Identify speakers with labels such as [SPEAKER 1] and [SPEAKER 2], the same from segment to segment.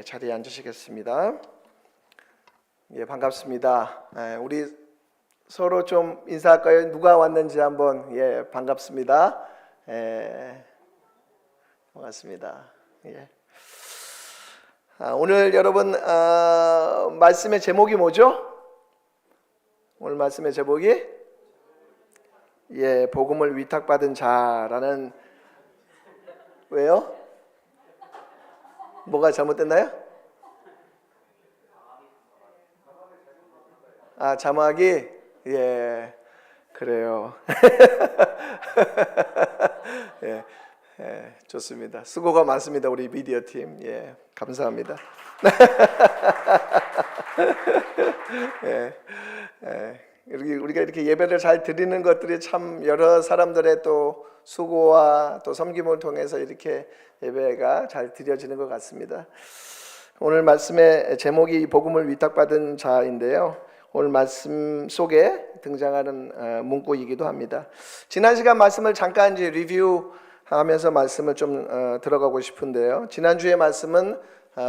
[SPEAKER 1] 자리에 앉으시겠습니다. 반갑습니다. 우리 서로 좀 인사할까요? 누가 왔는지 한번. 반갑습니다. 반갑습니다. 오늘 여러분 말씀의 제목이 뭐죠? 오늘 말씀의 제목이 복음을 위탁받은 자라는. 왜요? 뭐가 잘못됐나요? 자막이 그래요. 좋습니다. 수고가 많습니다, 우리 미디어 팀. 감사합니다. 우리가 이렇게 예배를 잘 드리는 것들이 참 여러 사람들의 또 수고와 또 섬김을 통해서 이렇게 예배가 잘 드려지는 것 같습니다. 오늘 말씀의 제목이 복음을 위탁받은 자인데요, 오늘 말씀 속에 등장하는 문구이기도 합니다. 지난 시간 말씀을 잠깐 이제 리뷰하면서 말씀을 좀 들어가고 싶은데요, 지난주의 말씀은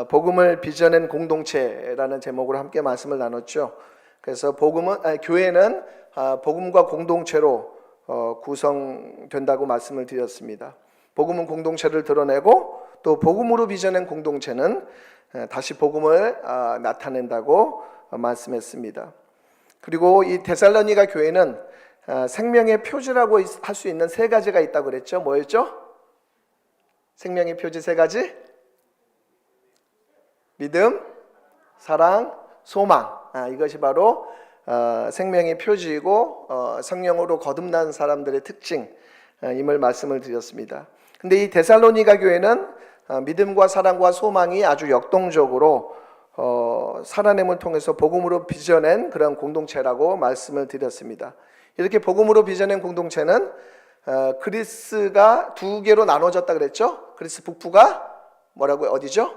[SPEAKER 1] 복음을 빚어낸 공동체라는 제목으로 함께 말씀을 나눴죠. 그래서 교회는 복음과 공동체로 구성된다고 말씀을 드렸습니다. 복음은 공동체를 드러내고 또 복음으로 빚어낸 공동체는 다시 복음을 나타낸다고 말씀했습니다. 그리고 이 데살로니가 교회는 생명의 표지라고 할 수 있는 세 가지가 있다고 그랬죠. 뭐였죠? 생명의 표지 세 가지? 믿음, 사랑, 소망. 이것이 바로 생명의 표지이고 성령으로 거듭난 사람들의 특징임을 말씀을 드렸습니다. 근데 이 데살로니가 교회는 믿음과 사랑과 소망이 아주 역동적으로 살아냄을 통해서 복음으로 빚어낸 그런 공동체라고 말씀을 드렸습니다. 이렇게 복음으로 빚어낸 공동체는 그리스가 두 개로 나눠졌다 그랬죠. 그리스 북부가 뭐라고요? 어디죠?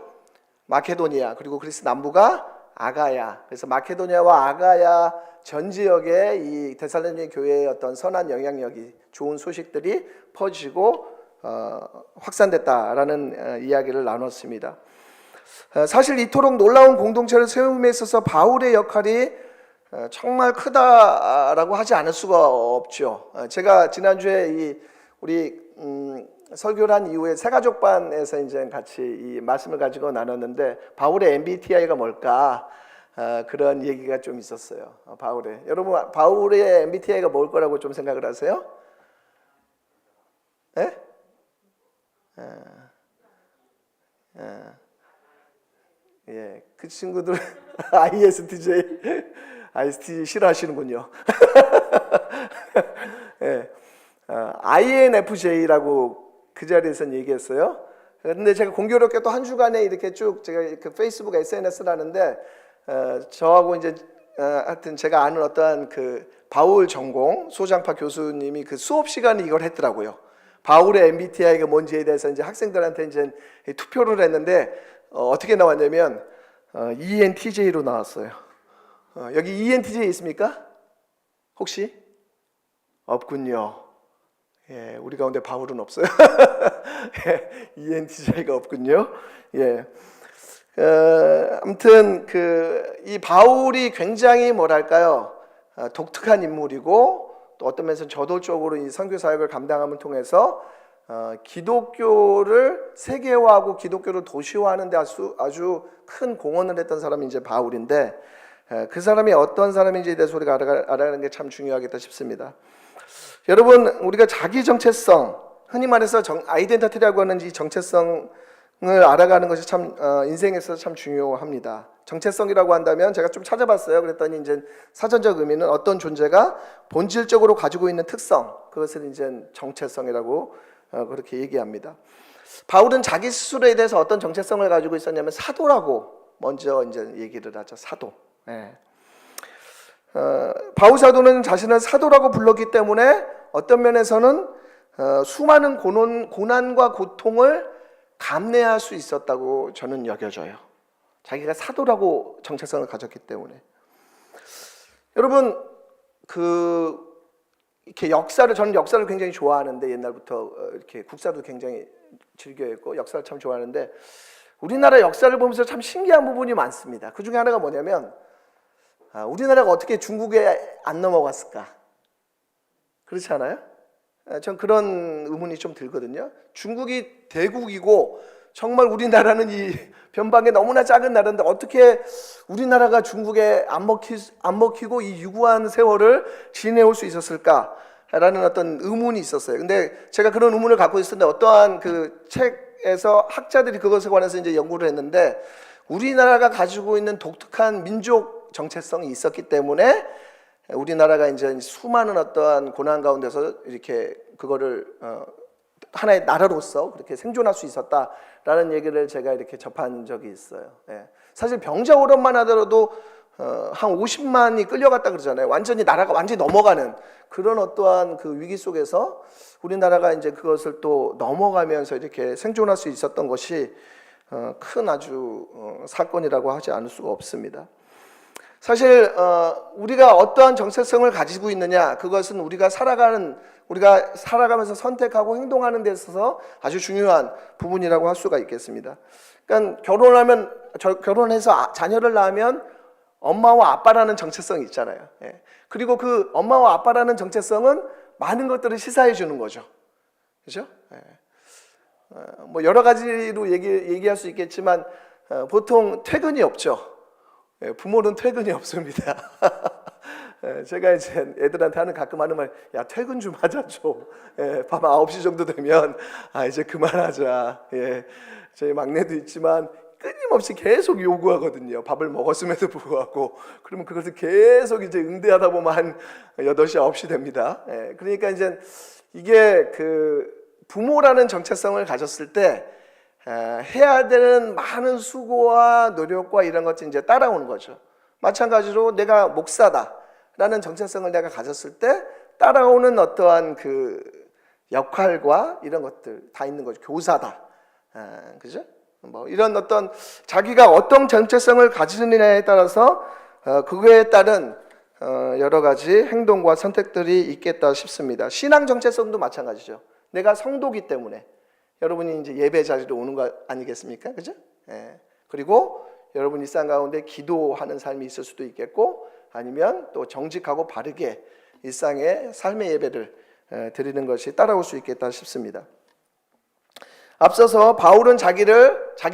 [SPEAKER 1] 마케도니아. 그리고 그리스 남부가 아가야. 그래서 마케도니아와 아가야 전 지역에 이 데살로니가 교회의 어떤 선한 영향력이, 좋은 소식들이 퍼지고 확산됐다라는 이야기를 나눴습니다. 사실 이토록 놀라운 공동체를 세움에 있어서 바울의 역할이 정말 크다라고 하지 않을 수가 없죠. 제가 지난주에 우리 설교를 한 이후에 새가족반에서 이제 같이 이 말씀을 가지고 나눴는데, 바울의 MBTI가 뭘까? 그런 얘기가 좀 있었어요. 여러분, 바울의 MBTI가 뭘 거라고 좀 생각을 하세요? 그 친구들은 ISTJ 싫어하시는군요. INFJ라고 그 자리에서 얘기했어요. 근데 제가 공교롭게 또 한 주간에 이렇게 쭉 제가 그 페이스북 SNS를 하는데 저하고 이제 하여튼 제가 아는 어떠한 그 바울 전공 소장파 교수님이 그 수업 시간에 이걸 했더라고요. 바울의 MBTI가 뭔지에 대해서 이제 학생들한테 이제 투표를 했는데 어떻게 나왔냐면 ENTJ로 나왔어요. 여기 ENTJ 있습니까? 혹시? 없군요. 우리 가운데 바울은 없어요. ENTJ가 없군요. 아무튼 이 바울이 굉장히 뭐랄까요, 독특한 인물이고, 또 어떤 면에서 저돌적으로 이 선교 사역을 감당함을 통해서 기독교를 세계화하고 기독교를 도시화하는 데 아주 큰 공헌을 했던 사람이 이제 바울인데, 그 사람이 어떤 사람인지에 대해서 우리가 알아가는 게 참 중요하겠다 싶습니다. 여러분, 우리가 자기 정체성, 흔히 말해서 아이덴티티라고 하는 이 정체성을 알아가는 것이 참 인생에서 참 중요합니다. 정체성이라고 한다면 제가 좀 찾아봤어요. 그랬더니 이제 사전적 의미는 어떤 존재가 본질적으로 가지고 있는 특성, 그것을 이제 정체성이라고 그렇게 얘기합니다. 바울은 자기 스스로에 대해서 어떤 정체성을 가지고 있었냐면 사도라고 먼저 이제 얘기를 하죠. 사도. 바울 사도는 자신을 사도라고 불렀기 때문에 어떤 면에서는 수많은 고난과 고통을 감내할 수 있었다고 저는 여겨져요. 자기가 사도라고 정체성을 가졌기 때문에. 여러분, 이렇게 저는 역사를 굉장히 좋아하는데, 옛날부터 이렇게 국사도 굉장히 즐겨했고 역사를 참 좋아하는데, 우리나라 역사를 보면서 참 신기한 부분이 많습니다. 그 중에 하나가 뭐냐면 우리나라가 어떻게 중국에 안 넘어갔을까? 그렇지 않아요? 전 그런 의문이 좀 들거든요. 중국이 대국이고 정말 우리나라는 이 변방에 너무나 작은 나라인데 어떻게 우리나라가 중국에 안 먹히고 이 유구한 세월을 지내올 수 있었을까라는 어떤 의문이 있었어요. 근데 제가 그런 의문을 갖고 있었는데 어떠한 그 책에서 학자들이 그것에 관해서 이제 연구를 했는데 우리나라가 가지고 있는 독특한 민족 정체성이 있었기 때문에 우리나라가 이제 수많은 어떠한 고난 가운데서 이렇게 그거를 하나의 나라로서 그렇게 생존할 수 있었다라는 얘기를 제가 이렇게 접한 적이 있어요. 예. 사실 병자 오롯만 하더라도 한 50만이 끌려갔다 그러잖아요. 완전히 나라가 완전히 넘어가는 그런 어떠한 그 위기 속에서 우리나라가 이제 그것을 또 넘어가면서 이렇게 생존할 수 있었던 것이 큰 아주 사건이라고 하지 않을 수가 없습니다. 사실 우리가 어떠한 정체성을 가지고 있느냐 그것은 우리가 살아가면서 선택하고 행동하는 데 있어서 아주 중요한 부분이라고 할 수가 있겠습니다. 그러니까 결혼해서 자녀를 낳으면 엄마와 아빠라는 정체성이 있잖아요. 예. 그리고 그 엄마와 아빠라는 정체성은 많은 것들을 시사해 주는 거죠. 그렇죠? 예. 뭐 여러 가지로 얘기할 수 있겠지만 보통 퇴근이 없죠. 예, 부모는 퇴근이 없습니다. 제가 이제 애들한테 가끔 하는 말, 야 퇴근 좀 하자 좀. 예, 밤 9시 정도 되면 이제 그만하자. 예, 저희 막내도 있지만 끊임없이 계속 요구하거든요. 밥을 먹었음에도 불구하고. 그러면 그것을 계속 이제 응대하다 보면 한 8시, 9시 됩니다. 예, 그러니까 이제 이게 그 부모라는 정체성을 가졌을 때 해야 되는 많은 수고와 노력과 이런 것들이 이제 따라오는 거죠. 마찬가지로 내가 목사다라는 정체성을 내가 가졌을 때 따라오는 어떠한 그 역할과 이런 것들 다 있는 거죠. 교사다, 그죠? 뭐 이런 어떤 자기가 어떤 정체성을 가지느냐에 따라서 그거에 따른 여러 가지 행동과 선택들이 있겠다 싶습니다. 신앙 정체성도 마찬가지죠. 내가 성도기 때문에 여러분이 이제 예배 자리로 오는 거 아니겠습니까? 그죠? 예. 그리고 여러분 일상 가운데 기도하는 삶이 있을 수도 있겠고 아니면 또 정직하고 바르게 일상의 삶의 예배를 드리는 것이 따라올 수 있겠다 싶습니다. 앞서서 바울은 자기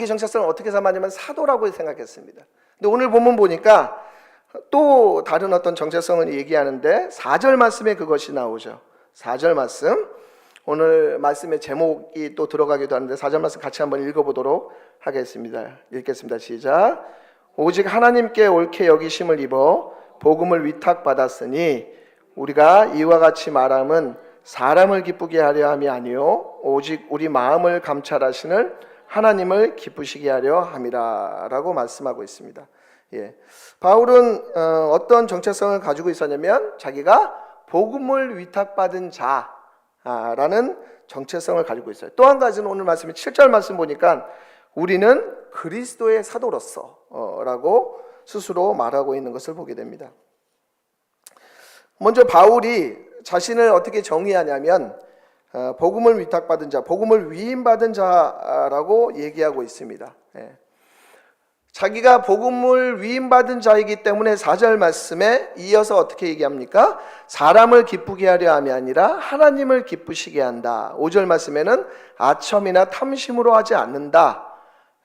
[SPEAKER 1] 정체성을 어떻게 삼았냐면 사도라고 생각했습니다. 근데 오늘 본문 보니까 또 다른 어떤 정체성을 얘기하는데 4절 말씀에 그것이 나오죠. 4절 말씀. 오늘 말씀의 제목이 또 들어가기도 하는데 4절 말씀 같이 한번 읽어보도록 하겠습니다. 읽겠습니다. 시작. 오직 하나님께 옳게 여기심을 입어 복음을 위탁받았으니 우리가 이와 같이 말함은 사람을 기쁘게 하려 함이 아니요 오직 우리 마음을 감찰하시는 하나님을 기쁘시게 하려 함이라 라고 말씀하고 있습니다. 예. 바울은 어떤 정체성을 가지고 있었냐면 자기가 복음을 위탁받은 자라는 정체성을 가지고 있어요. 또 한 가지는 오늘 말씀이 7절 말씀 보니까 우리는 그리스도의 사도로서 라고 스스로 말하고 있는 것을 보게 됩니다. 먼저 바울이 자신을 어떻게 정의하냐면 복음을 위탁받은 자, 복음을 위임받은 자라고 얘기하고 있습니다. 예. 자기가 복음을 위임받은 자이기 때문에 4절 말씀에 이어서 어떻게 얘기합니까? 사람을 기쁘게 하려 함이 아니라 하나님을 기쁘시게 한다. 5절 말씀에는 아첨이나 탐심으로 하지 않는다.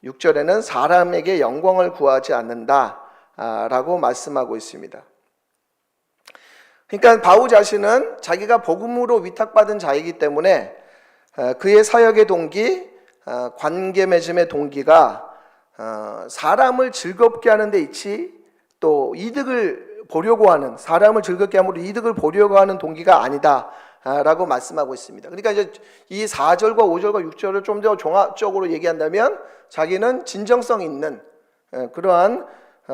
[SPEAKER 1] 6절에는 사람에게 영광을 구하지 않는다 라고 말씀하고 있습니다. 그러니까 바울 자신은 자기가 복음으로 위탁받은 자이기 때문에 그의 사역의 동기, 관계 맺음의 동기가 사람을 즐겁게 하는 데 있지 또 이득을 보려고 하는, 사람을 즐겁게 함으로 이득을 보려고 하는 동기가 아니다 라고 말씀하고 있습니다. 그러니까 이제 이 4절과 5절과 6절을 좀 더 종합적으로 얘기한다면 자기는 진정성 있는 그러한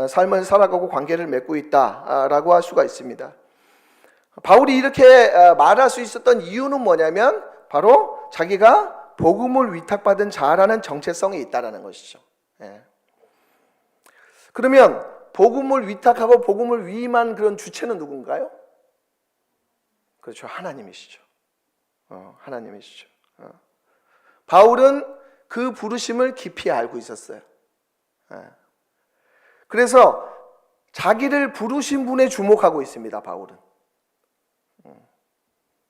[SPEAKER 1] 삶을 살아가고 관계를 맺고 있다라고 할 수가 있습니다. 바울이 이렇게 말할 수 있었던 이유는 뭐냐면 바로 자기가 복음을 위탁받은 자라는 정체성이 있다라는 것이죠. 예. 그러면 복음을 위탁하고 복음을 위임한 그런 주체는 누군가요? 그렇죠. 하나님이시죠. 하나님이시죠. 바울은 그 부르심을 깊이 알고 있었어요. 그래서 자기를 부르신 분에 주목하고 있습니다. 바울은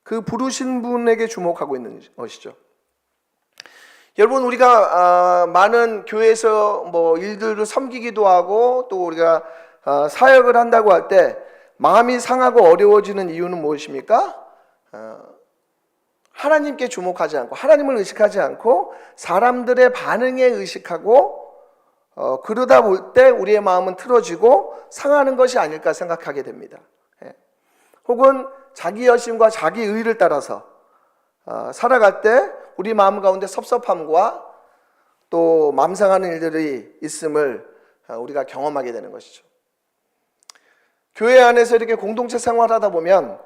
[SPEAKER 1] 그 부르신 분에게 주목하고 있는 것이죠. 여러분, 우리가 많은 교회에서 뭐 일들을 섬기기도 하고 또 우리가 사역을 한다고 할 때 마음이 상하고 어려워지는 이유는 무엇입니까? 하나님께 주목하지 않고 하나님을 의식하지 않고 사람들의 반응에 의식하고 그러다 볼 때 우리의 마음은 틀어지고 상하는 것이 아닐까 생각하게 됩니다. 혹은 자기 여심과 자기 의를 따라서 살아갈 때 우리 마음 가운데 섭섭함과 또 맘상하는 일들이 있음을 우리가 경험하게 되는 것이죠. 교회 안에서 이렇게 공동체 생활하다 보면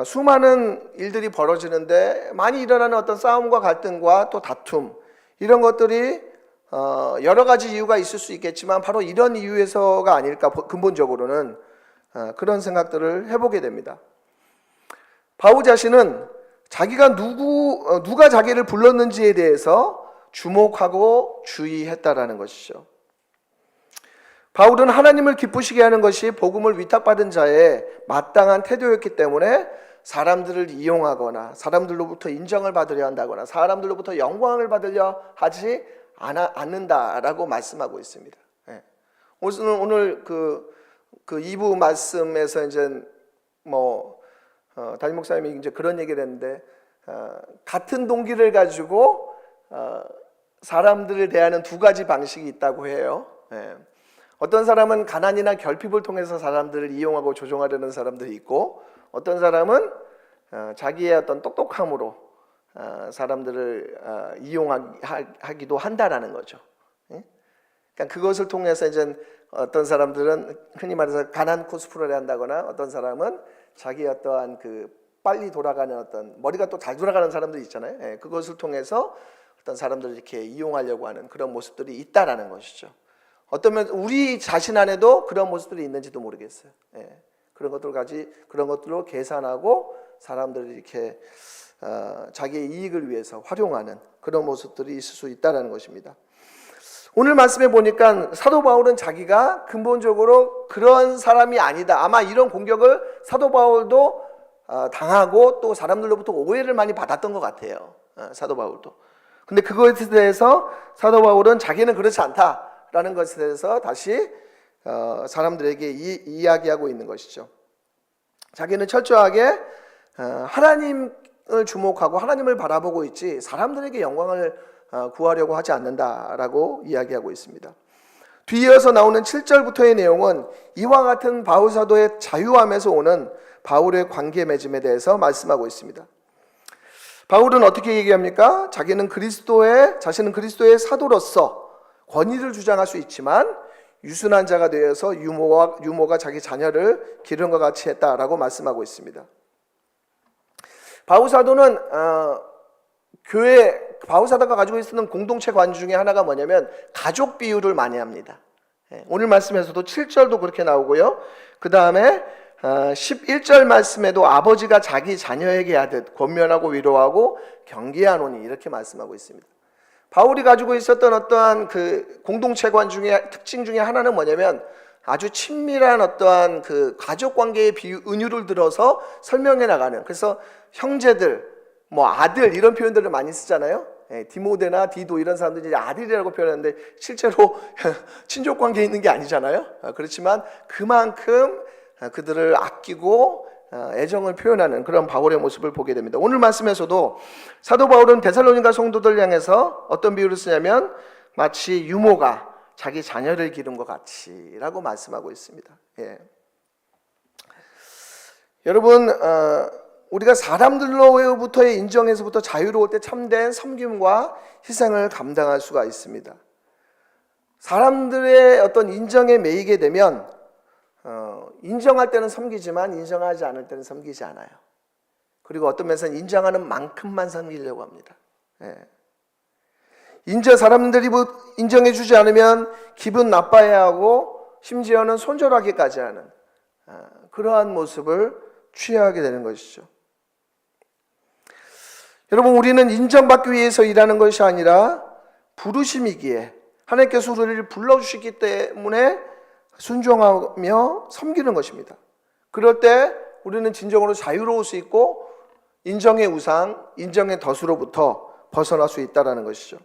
[SPEAKER 1] 수많은 일들이 벌어지는데 많이 일어나는 어떤 싸움과 갈등과 또 다툼, 이런 것들이 여러 가지 이유가 있을 수 있겠지만 바로 이런 이유에서가 아닐까, 근본적으로는 그런 생각들을 해보게 됩니다. 바울 자신은 자기가 누가 자기를 불렀는지에 대해서 주목하고 주의했다라는 것이죠. 바울은 하나님을 기쁘시게 하는 것이 복음을 위탁받은 자의 마땅한 태도였기 때문에 사람들을 이용하거나 사람들로부터 인정을 받으려 한다거나 사람들로부터 영광을 받으려 하지 않는다라고 말씀하고 있습니다. 오늘 그 2부 말씀에서 이제 담임 목사님이 이제 그런 얘기를 했는데, 같은 동기를 가지고 사람들을 대하는 두 가지 방식이 있다고 해요. 어떤 사람은 가난이나 결핍을 통해서 사람들을 이용하고 조종하려는 사람들이 있고, 어떤 사람은 자기의 어떤 똑똑함으로 사람들을 이용하기도 한다라는 거죠. 그러니까 그것을 통해서 이제 어떤 사람들은 흔히 말해서 가난 코스프레를 한다거나, 어떤 사람은 자기 어떠한 그 빨리 돌아가는 어떤 머리가 또 잘 돌아가는 사람들이 있잖아요. 그것을 통해서 어떤 사람들을 이렇게 이용하려고 하는 그런 모습들이 있다라는 것이죠. 어쩌면 우리 자신 안에도 그런 모습들이 있는지도 모르겠어요. 그런 것들로 계산하고 사람들을 이렇게 자기의 이익을 위해서 활용하는 그런 모습들이 있을 수 있다는 것입니다. 오늘 말씀에 보니까 사도 바울은 자기가 근본적으로 그런 사람이 아니다. 아마 이런 공격을 사도 바울도 당하고 또 사람들로부터 오해를 많이 받았던 것 같아요. 사도 바울도. 근데 그것에 대해서 사도 바울은 자기는 그렇지 않다라는 것에 대해서 다시 사람들에게 이야기하고 있는 것이죠. 자기는 철저하게 하나님을 주목하고 하나님을 바라보고 있지 사람들에게 영광을 구하려고 하지 않는다라고 이야기하고 있습니다. 뒤이어서 나오는 7절부터의 내용은 이와 같은 바울 사도의 자유함에서 오는 바울의 관계 맺음에 대해서 말씀하고 있습니다. 바울은 어떻게 얘기합니까? 자신은 그리스도의 사도로서 권위를 주장할 수 있지만 유순한 자가 되어서 유모가 자기 자녀를 기른과 같이 했다라고 말씀하고 있습니다. 바울 사도는 바울 사도가 가지고 있는 공동체 관 중에 하나가 뭐냐면 가족 비유를 많이 합니다. 오늘 말씀에서도 7절도 그렇게 나오고요. 그 다음에 11절 말씀에도 아버지가 자기 자녀에게 하듯 권면하고 위로하고 경계하노니 이렇게 말씀하고 있습니다. 바울이 가지고 있었던 어떠한 그 공동체관 중에 특징 중에 하나는 뭐냐면 아주 친밀한 어떠한 그 가족 관계의 은유를 들어서 설명해 나가는, 그래서 형제들, 아들 이런 표현들을 많이 쓰잖아요. 디모데나 디도 이런 사람들이 아들이라고 표현하는데 실제로 친족 관계에 있는 게 아니잖아요. 그렇지만 그만큼 그들을 아끼고 애정을 표현하는 그런 바울의 모습을 보게 됩니다. 오늘 말씀에서도 사도 바울은 데살로니가 성도들 향해서 어떤 비유를 쓰냐면 마치 유모가 자기 자녀를 기른 것 같이라고 말씀하고 있습니다. 여러분, 우리가 사람들로부터의 인정에서부터 자유로울 때 참된 섬김과 희생을 감당할 수가 있습니다. 사람들의 어떤 인정에 매이게 되면 인정할 때는 섬기지만 인정하지 않을 때는 섬기지 않아요. 그리고 어떤 면에서는 인정하는 만큼만 섬기려고 합니다. 사람들이 인정해 주지 않으면 기분 나빠해하고 심지어는 손절하기까지 하는 그러한 모습을 취하게 되는 것이죠. 여러분, 우리는 인정받기 위해서 일하는 것이 아니라 부르심이기에 하나님께서 우리를 불러주시기 때문에 순종하며 섬기는 것입니다. 그럴 때 우리는 진정으로 자유로울 수 있고 인정의 우상, 인정의 덫으로부터 벗어날 수 있다는 것이죠.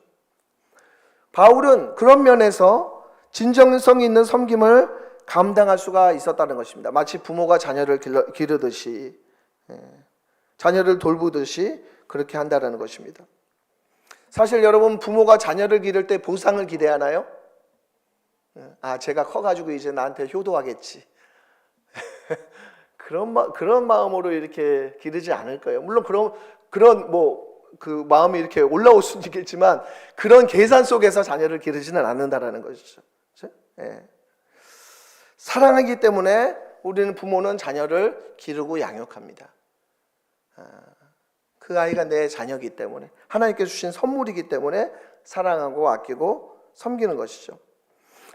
[SPEAKER 1] 바울은 그런 면에서 진정성 있는 섬김을 감당할 수가 있었다는 것입니다. 마치 부모가 자녀를 기르듯이, 자녀를 돌보듯이 그렇게 한다는 것입니다. 사실 여러분, 부모가 자녀를 기를 때 보상을 기대하나요? 제가 커가지고 이제 나한테 효도하겠지. 그런 마음으로 이렇게 기르지 않을 거예요. 물론 그런 그 마음이 이렇게 올라올 수는 있겠지만 그런 계산 속에서 자녀를 기르지는 않는다라는 것이죠. 그렇죠? 예. 사랑하기 때문에 우리는 부모는 자녀를 기르고 양육합니다. 그 아이가 내 자녀이기 때문에, 하나님께서 주신 선물이기 때문에 사랑하고 아끼고 섬기는 것이죠.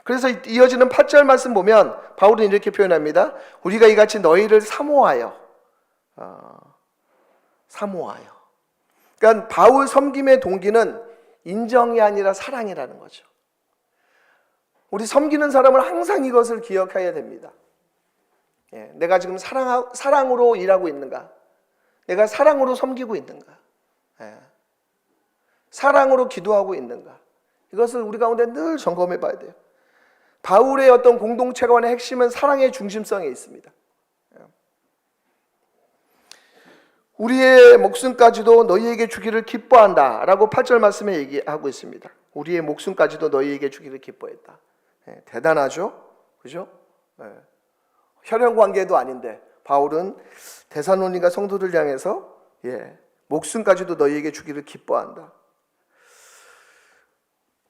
[SPEAKER 1] 그래서 이어지는 8절 말씀 보면 바울은 이렇게 표현합니다. 우리가 이같이 너희를 사모하여. 그러니까 바울 섬김의 동기는 인정이 아니라 사랑이라는 거죠. 우리 섬기는 사람은 항상 이것을 기억해야 됩니다. 내가 지금 사랑으로 일하고 있는가? 내가 사랑으로 섬기고 있는가? 사랑으로 기도하고 있는가? 이것을 우리 가운데 늘 점검해 봐야 돼요. 바울의 어떤 공동체관의 핵심은 사랑의 중심성에 있습니다. 우리의 목숨까지도 너희에게 주기를 기뻐한다 라고 8절 말씀에 얘기하고 있습니다. 우리의 목숨까지도 너희에게 주기를 기뻐했다. 대단하죠? 그죠? 혈연 관계도 아닌데 바울은 데살로니가 성도들 향해서 목숨까지도 너희에게 주기를 기뻐한다.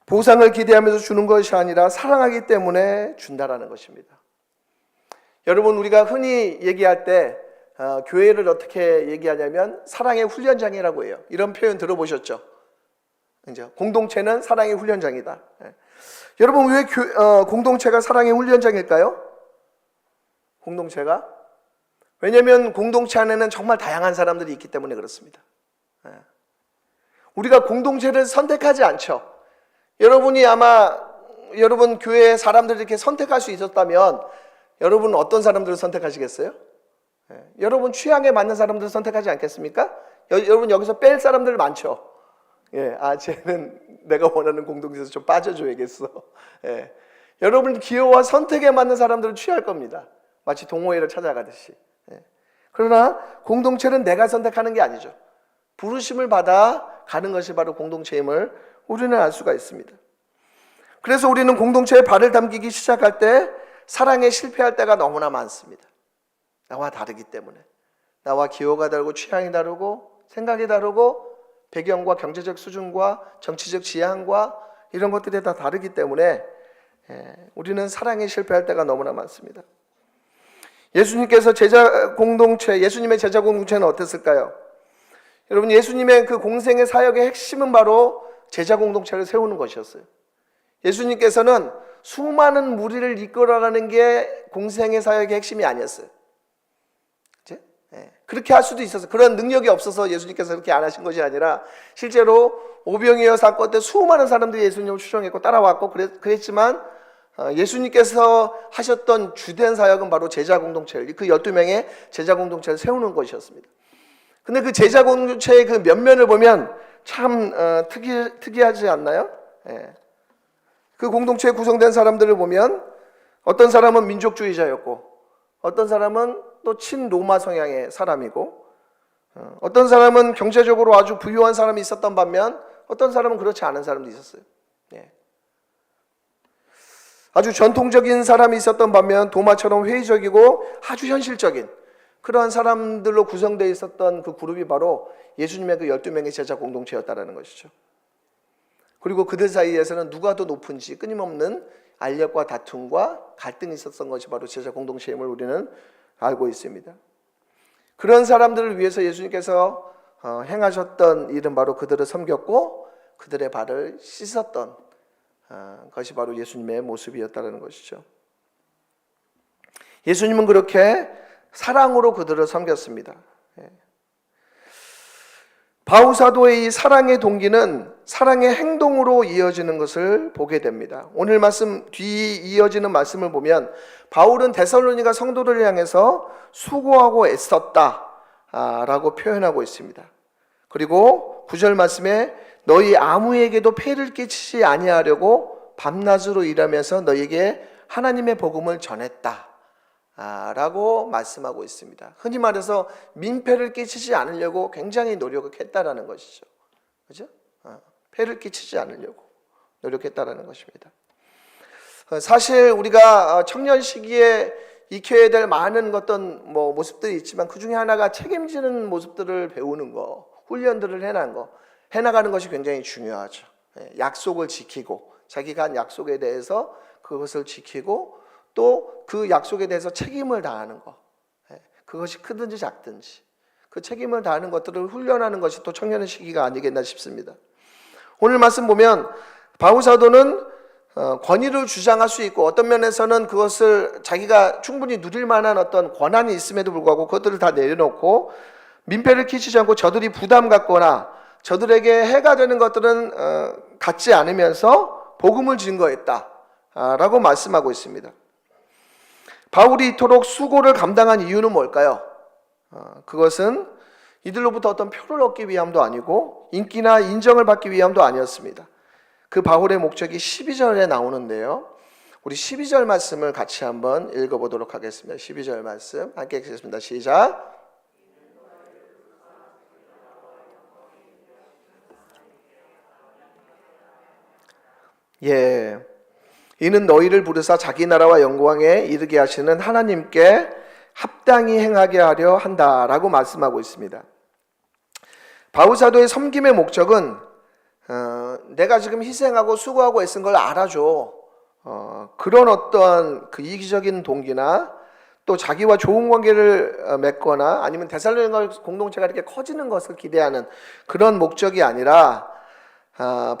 [SPEAKER 1] 보상을 기대하면서 주는 것이 아니라 사랑하기 때문에 준다라는 것입니다. 여러분, 우리가 흔히 얘기할 때 교회를 어떻게 얘기하냐면 사랑의 훈련장이라고 해요. 이런 표현 들어보셨죠? 이제 공동체는 사랑의 훈련장이다. 여러분, 왜 공동체가 사랑의 훈련장일까요? 공동체가? 왜냐하면 공동체 안에는 정말 다양한 사람들이 있기 때문에 그렇습니다. 우리가 공동체를 선택하지 않죠. 여러분이 아마 여러분 교회 사람들을 이렇게 선택할 수 있었다면 여러분은 어떤 사람들을 선택하시겠어요? 여러분 취향에 맞는 사람들을 선택하지 않겠습니까? 여러분 여기서 뺄 사람들 많죠. 쟤는 내가 원하는 공동체에서 좀 빠져줘야겠어. 여러분 기호와 선택에 맞는 사람들을 취할 겁니다. 마치 동호회를 찾아가듯이. 그러나 공동체는 내가 선택하는 게 아니죠. 부르심을 받아 가는 것이 바로 공동체임을 우리는 알 수가 있습니다. 그래서 우리는 공동체에 발을 담기기 시작할 때 사랑에 실패할 때가 너무나 많습니다. 나와 다르기 때문에. 나와 기호가 다르고 취향이 다르고 생각이 다르고 배경과 경제적 수준과 정치적 지향과 이런 것들이 다 다르기 때문에 우리는 사랑에 실패할 때가 너무나 많습니다. 예수님의 제자 공동체는 어땠을까요? 여러분, 예수님의 그 공생의 사역의 핵심은 바로 제자 공동체를 세우는 것이었어요. 예수님께서는 수많은 무리를 이끌어가는 게 공생의 사역의 핵심이 아니었어요. 그치? 그렇게 할 수도 있었어요. 그런 능력이 없어서 예수님께서 그렇게 안 하신 것이 아니라 실제로 오병이어 사건 때 수많은 사람들이 예수님을 추종했고 따라왔고 그랬지만 예수님께서 하셨던 주된 사역은 바로 제자 공동체를, 그 12명의 제자 공동체를 세우는 것이었습니다. 근데 그 제자 공동체의 그 면면을 보면 참 특이하지 않나요? 그 공동체에 구성된 사람들을 보면 어떤 사람은 민족주의자였고 어떤 사람은 또 친로마 성향의 사람이고 어떤 사람은 경제적으로 아주 부유한 사람이 있었던 반면 어떤 사람은 그렇지 않은 사람도 있었어요. 아주 전통적인 사람이 있었던 반면 도마처럼 회의적이고 아주 현실적인 그러한 사람들로 구성되어 있었던 그 그룹이 바로 예수님의 그 12명의 제자 공동체였다는 것이죠. 그리고 그들 사이에서는 누가 더 높은지 끊임없는 알력과 다툼과 갈등이 있었던 것이 바로 제자 공동체임을 우리는 알고 있습니다. 그런 사람들을 위해서 예수님께서 행하셨던 일은 바로 그들을 섬겼고 그들의 발을 씻었던 것이 바로 예수님의 모습이었다는 것이죠. 예수님은 그렇게 사랑으로 그들을 섬겼습니다. 바울사도의 이 사랑의 동기는 사랑의 행동으로 이어지는 것을 보게 됩니다. 오늘 말씀 뒤 이어지는 말씀을 보면 바울은 데살로니가 성도를 향해서 수고하고 애썼다 라고 표현하고 있습니다. 그리고 9절 말씀에 너희 아무에게도 폐를 끼치지 아니하려고 밤낮으로 일하면서 너희에게 하나님의 복음을 전했다 라고 말씀하고 있습니다. 흔히 말해서 민폐를 끼치지 않으려고 굉장히 노력을 했다라는 것이죠. 그죠? 폐를 끼치지 않으려고 노력했다라는 것입니다. 사실 우리가 청년 시기에 익혀야 될 많은 어떤 모습들이 있지만 그 중에 하나가 책임지는 모습들을 배우는 거, 훈련들을 해나가는 것이 굉장히 중요하죠. 약속을 지키고 자기가 한 약속에 대해서 그것을 지키고 또 그 약속에 대해서 책임을 다하는 것, 그것이 크든지 작든지 그 책임을 다하는 것들을 훈련하는 것이 또 청년의 시기가 아니겠나 싶습니다. 오늘 말씀 보면 바울 사도는 권위를 주장할 수 있고 어떤 면에서는 그것을 자기가 충분히 누릴 만한 어떤 권한이 있음에도 불구하고 그것들을 다 내려놓고 민폐를 끼치지 않고 저들이 부담 갖거나 저들에게 해가 되는 것들은 갖지 않으면서 복음을 증거했다 라고 말씀하고 있습니다. 바울이 이토록 수고를 감당한 이유는 뭘까요? 그것은 이들로부터 어떤 표를 얻기 위함도 아니고 인기나 인정을 받기 위함도 아니었습니다. 그 바울의 목적이 12절에 나오는데요. 우리 12절 말씀을 같이 한번 읽어보도록 하겠습니다. 12절 말씀 함께 읽겠습니다. 시작. 이는 너희를 부르사 자기 나라와 영광에 이르게 하시는 하나님께 합당히 행하게 하려 한다라고 말씀하고 있습니다. 바울 사도의 섬김의 목적은 내가 지금 희생하고 수고하고 애쓴 걸 알아줘. 그런 어떠한 그 이기적인 동기나 또 자기와 좋은 관계를 맺거나 아니면 데살로니가 공동체가 이렇게 커지는 것을 기대하는 그런 목적이 아니라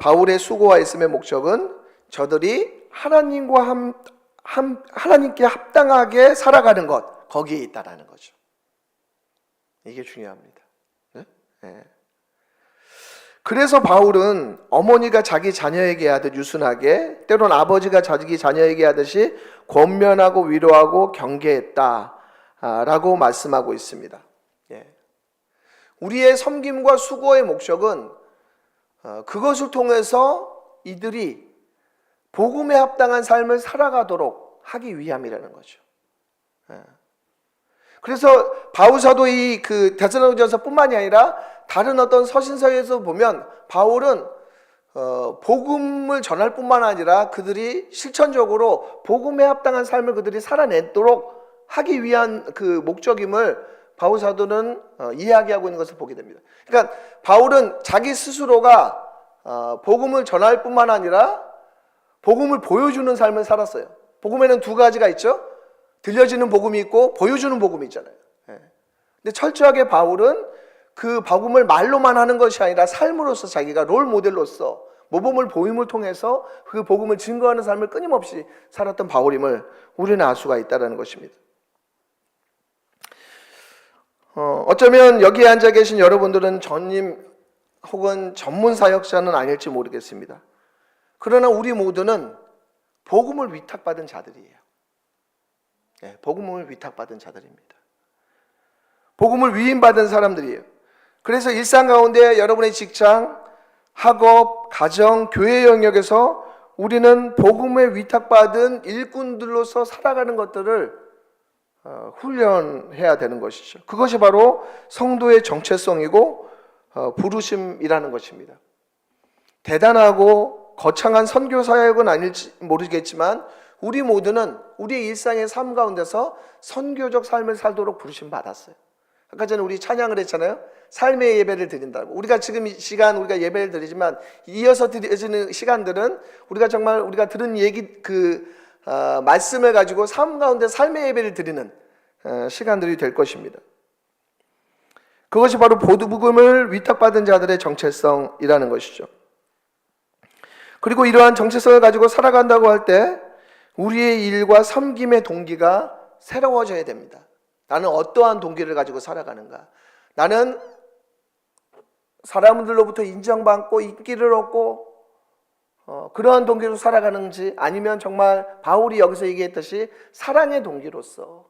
[SPEAKER 1] 바울의 수고와 애씀의 목적은 저들이 하나님께 합당하게 살아가는 것, 거기에 있다라는 거죠. 이게 중요합니다. 네? 그래서 바울은 어머니가 자기 자녀에게 하듯 유순하게, 때론 아버지가 자기 자녀에게 하듯이 권면하고 위로하고 경계했다라고 말씀하고 있습니다. 우리의 섬김과 수고의 목적은 그것을 통해서 이들이 복음에 합당한 삶을 살아가도록 하기 위함이라는 거죠. 그래서 바울 사도의 그 데살로니가전서뿐만이 아니라 다른 어떤 서신서에서 보면 바울은 복음을 전할 뿐만 아니라 그들이 실천적으로 복음에 합당한 삶을 그들이 살아내도록 하기 위한 그 목적임을 바울 사도는 이야기하고 있는 것을 보게 됩니다. 그러니까 바울은 자기 스스로가 복음을 전할 뿐만 아니라 복음을 보여주는 삶을 살았어요. 복음에는 두 가지가 있죠. 들려지는 복음이 있고 보여주는 복음이 있잖아요. 근데 철저하게 바울은 그 복음을 말로만 하는 것이 아니라 삶으로서 자기가 롤 모델로서 모범을 보임을 통해서 그 복음을 증거하는 삶을 끊임없이 살았던 바울임을 우리는 알 수가 있다는 것입니다. 어쩌면 여기에 앉아 계신 여러분들은 전임 혹은 전문 사역자는 아닐지 모르겠습니다. 그러나 우리 모두는 복음을 위탁받은 자들이에요. 복음을 위탁받은 자들입니다. 복음을 위임받은 사람들이에요. 그래서 일상 가운데 여러분의 직장, 학업, 가정, 교회 영역에서 우리는 복음에 위탁받은 일꾼들로서 살아가는 것들을 훈련해야 되는 것이죠. 그것이 바로 성도의 정체성이고 부르심이라는 것입니다. 대단하고 거창한 선교 사역은 아닐지 모르겠지만 우리 모두는 우리의 일상의 삶 가운데서 선교적 삶을 살도록 부르심 받았어요. 아까 전에 우리 찬양을 했잖아요. 삶의 예배를 드린다고. 우리가 지금 이 시간 우리가 예배를 드리지만 이어서 드려지는 시간들은 우리가 정말 우리가 들은 얘기 말씀을 가지고 삶 가운데 삶의 예배를 드리는 시간들이 될 것입니다. 그것이 바로 복음을 위탁받은 자들의 정체성이라는 것이죠. 그리고 이러한 정체성을 가지고 살아간다고 할 때 우리의 일과 섬김의 동기가 새로워져야 됩니다. 나는 어떠한 동기를 가지고 살아가는가? 나는 사람들로부터 인정받고 인기를 얻고 그러한 동기로 살아가는지, 아니면 정말 바울이 여기서 얘기했듯이 사랑의 동기로서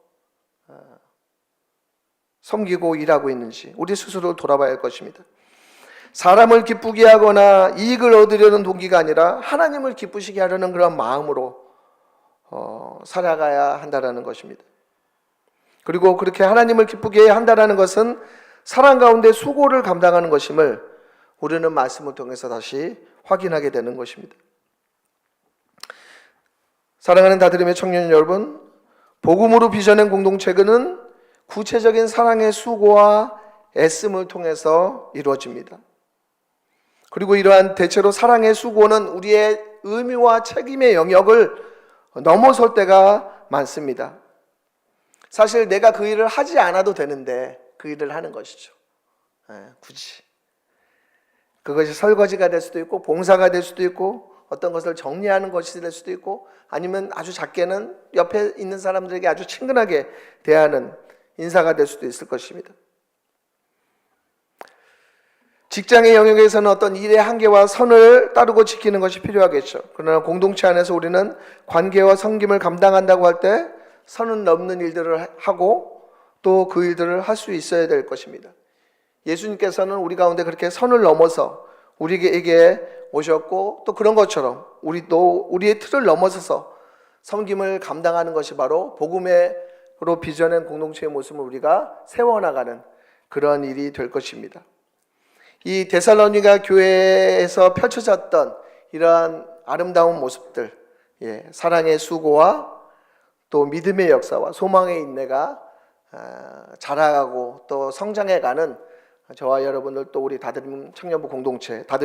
[SPEAKER 1] 섬기고 일하고 있는지 우리 스스로 돌아봐야 할 것입니다. 사람을 기쁘게 하거나 이익을 얻으려는 동기가 아니라 하나님을 기쁘시게 하려는 그런 마음으로 살아가야 한다는 것입니다. 그리고 그렇게 하나님을 기쁘게 한다는 것은 사랑 가운데 수고를 감당하는 것임을 우리는 말씀을 통해서 다시 확인하게 되는 것입니다. 사랑하는 다드림의 청년 여러분, 복음으로 빚어낸 공동체는 구체적인 사랑의 수고와 애씀을 통해서 이루어집니다. 그리고 이러한 대체로 사랑의 수고는 우리의 의미와 책임의 영역을 넘어설 때가 많습니다. 사실 내가 그 일을 하지 않아도 되는데 그 일을 하는 것이죠. 굳이. 그것이 설거지가 될 수도 있고 봉사가 될 수도 있고 어떤 것을 정리하는 것이 될 수도 있고, 아니면 아주 작게는 옆에 있는 사람들에게 아주 친근하게 대하는 인사가 될 수도 있을 것입니다. 직장의 영역에서는 어떤 일의 한계와 선을 따르고 지키는 것이 필요하겠죠. 그러나 공동체 안에서 우리는 관계와 섬김을 감당한다고 할 때 선을 넘는 일들을 하고 또 그 일들을 할 수 있어야 될 것입니다. 예수님께서는 우리 가운데 그렇게 선을 넘어서 우리에게 오셨고, 또 그런 것처럼 우리도 우리의 틀을 넘어서서 섬김을 감당하는 것이 바로 복음으로 빚어낸 공동체의 모습을 우리가 세워나가는 그런 일이 될 것입니다. 이 데살로니가 교회에서 펼쳐졌던 이러한 아름다운 모습들, 사랑의 수고와 또 믿음의 역사와 소망의 인내가 자라가고 또 성장해가는 저와 여러분들, 또 우리 다드림 청년부 공동체,